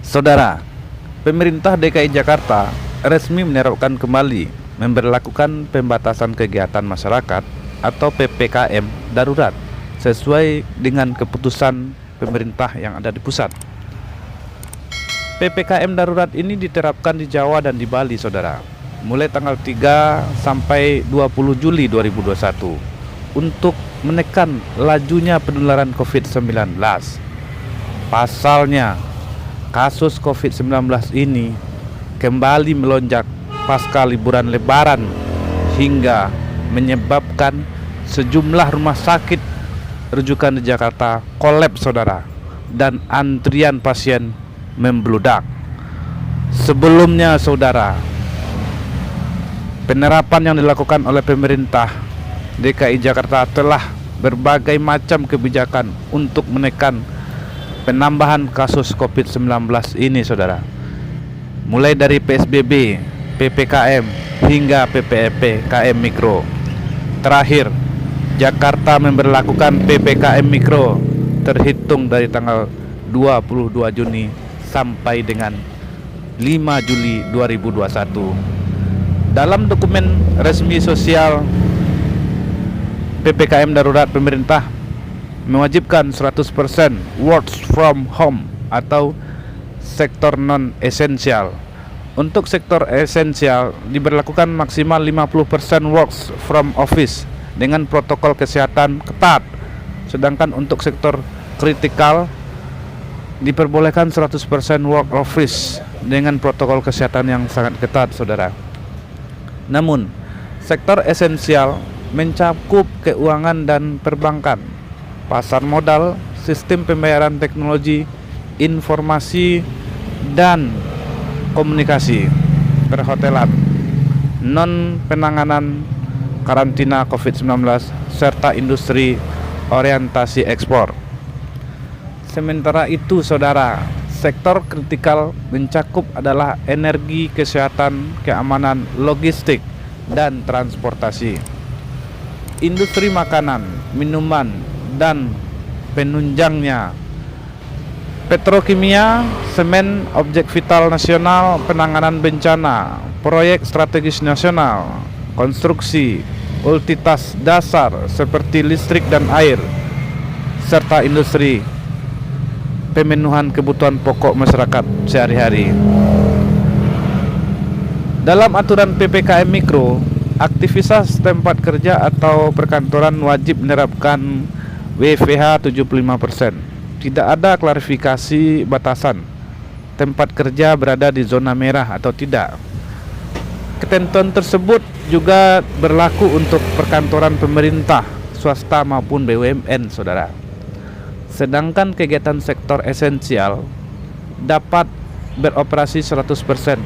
Saudara, pemerintah DKI Jakarta resmi menerapkan kembali memberlakukan pembatasan kegiatan masyarakat atau PPKM darurat sesuai dengan keputusan pemerintah yang ada di pusat. PPKM darurat ini diterapkan di Jawa dan di Bali, saudara, mulai tanggal 3 sampai 20 Juli 2021 untuk menekan lajunya penularan COVID-19. Pasalnya, kasus COVID-19 ini kembali melonjak pasca liburan Lebaran hingga menyebabkan sejumlah rumah sakit rujukan di Jakarta kolaps, saudara, dan antrian pasien membludak. Sebelumnya, saudara, penerapan yang dilakukan oleh pemerintah DKI Jakarta telah berbagai macam kebijakan untuk menekan penambahan kasus COVID-19 ini, saudara. Mulai dari PSBB, PPKM, hingga PPKM Mikro. Terakhir, Jakarta memberlakukan PPKM Mikro terhitung dari tanggal 22 Juni sampai dengan 5 Juli 2021. Dalam dokumen resmi sosial PPKM darurat, pemerintah mewajibkan 100% work from home atau sektor non-esensial. Untuk sektor esensial diberlakukan maksimal 50% work from office dengan protokol kesehatan ketat. Sedangkan untuk sektor kritikal diperbolehkan 100% work office dengan protokol kesehatan yang sangat ketat, saudara. Namun, sektor esensial mencakup keuangan dan perbankan, pasar modal, sistem pembayaran teknologi, informasi dan komunikasi, perhotelan, non-penanganan karantina COVID-19, serta industri orientasi ekspor. Sementara itu, saudara, sektor kritikal mencakup adalah energi, kesehatan, keamanan, logistik, dan transportasi. Industri makanan, minuman, dan penunjangnya, petrokimia, semen, objek vital nasional, penanganan bencana, proyek strategis nasional, konstruksi, utilitas dasar seperti listrik dan air, serta industri pemenuhan kebutuhan pokok masyarakat sehari-hari. Dalam aturan PPKM Mikro, aktivitas tempat kerja atau perkantoran wajib menerapkan WFH 75%. Tidak ada klarifikasi batasan tempat kerja berada di zona merah atau tidak. Ketentuan tersebut juga berlaku untuk perkantoran pemerintah, swasta maupun BUMN, saudara. Sedangkan kegiatan sektor esensial dapat beroperasi 100%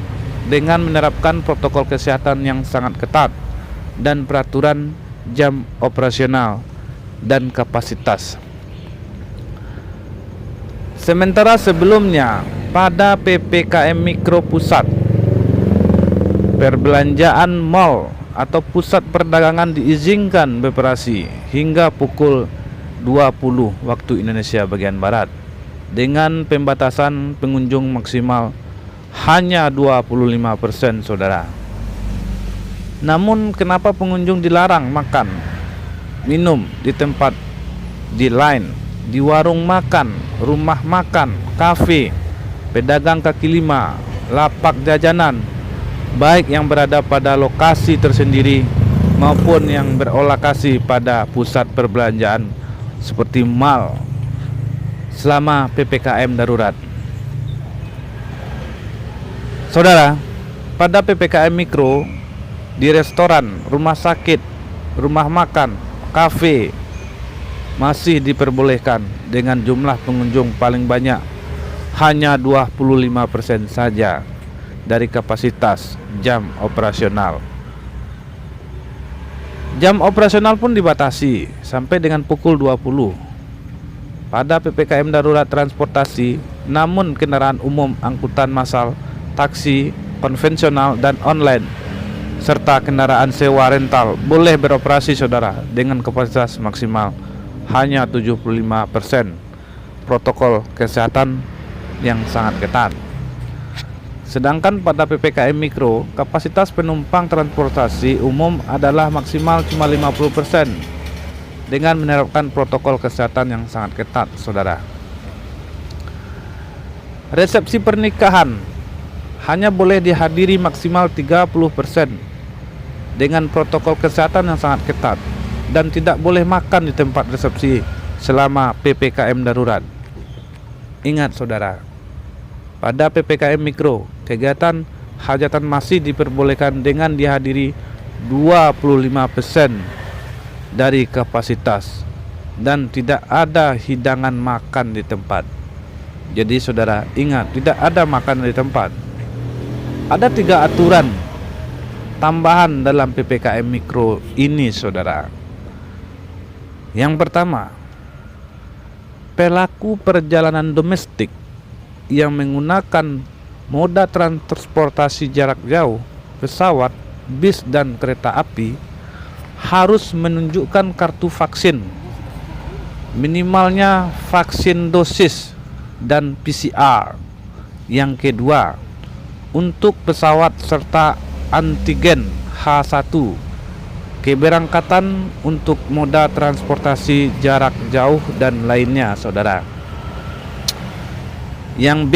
dengan menerapkan protokol kesehatan yang sangat ketat dan peraturan jam operasional dan kapasitas. Sementara sebelumnya pada PPKM Mikro pusat, perbelanjaan mal atau pusat perdagangan diizinkan beroperasi hingga pukul 20 waktu Indonesia bagian Barat dengan pembatasan pengunjung maksimal hanya 25%, saudara. Namun kenapa pengunjung dilarang makan, minum di tempat, di line, di warung makan, rumah makan, kafe, pedagang kaki lima, lapak jajanan, baik yang berada pada lokasi tersendiri maupun yang berlokasi pada pusat perbelanjaan seperti mal selama PPKM darurat. Saudara, pada PPKM Mikro, di restoran, rumah sakit, rumah makan, kafe masih diperbolehkan dengan jumlah pengunjung paling banyak hanya 25% saja dari kapasitas jam operasional. Jam operasional pun dibatasi sampai dengan pukul 20 pada PPKM darurat transportasi. Namun kendaraan umum, angkutan massal, taksi konvensional dan online, serta kendaraan sewa rental boleh beroperasi, saudara, dengan kapasitas maksimal hanya 75%. Protokol kesehatan yang sangat ketat. Sedangkan pada PPKM Mikro, kapasitas penumpang transportasi umum adalah maksimal cuma 50% dengan menerapkan protokol kesehatan yang sangat ketat, saudara. Resepsi pernikahan hanya boleh dihadiri maksimal 30% dengan protokol kesehatan yang sangat ketat, dan tidak boleh makan di tempat resepsi selama PPKM darurat. Ingat saudara, pada PPKM Mikro, kegiatan hajatan masih diperbolehkan dengan dihadiri 25% dari kapasitas dan tidak ada hidangan makan di tempat. Jadi saudara ingat, tidak ada makan di tempat. Ada 3 aturan tambahan dalam PPKM Mikro ini, saudara. Yang pertama, pelaku perjalanan domestik yang menggunakan moda transportasi jarak jauh, pesawat, bis, dan kereta api harus menunjukkan kartu vaksin, minimalnya vaksin dosis dan PCR. Yang kedua, untuk pesawat serta antigen H1 keberangkatan untuk moda transportasi jarak jauh dan lainnya, saudara. Yang B,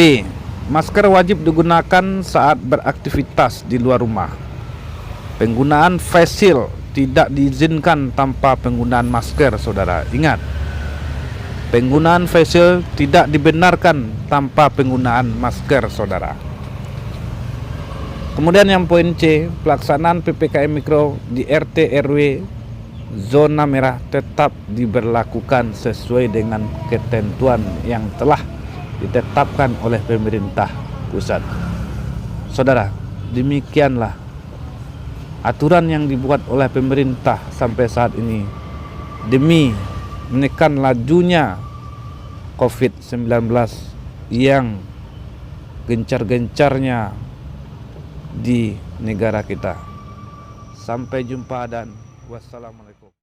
masker wajib digunakan saat beraktivitas di luar rumah. Penggunaan face shield tidak diizinkan tanpa penggunaan masker, saudara. Ingat, penggunaan face shield tidak dibenarkan tanpa penggunaan masker, saudara. Kemudian yang poin C, pelaksanaan PPKM Mikro di RT RW zona merah tetap diberlakukan sesuai dengan ketentuan yang telah ditetapkan oleh pemerintah pusat. Saudara, demikianlah aturan yang dibuat oleh pemerintah sampai saat ini demi menekan lajunya COVID-19 yang gencar-gencarnya di negara kita. Sampai jumpa dan wassalamualaikum.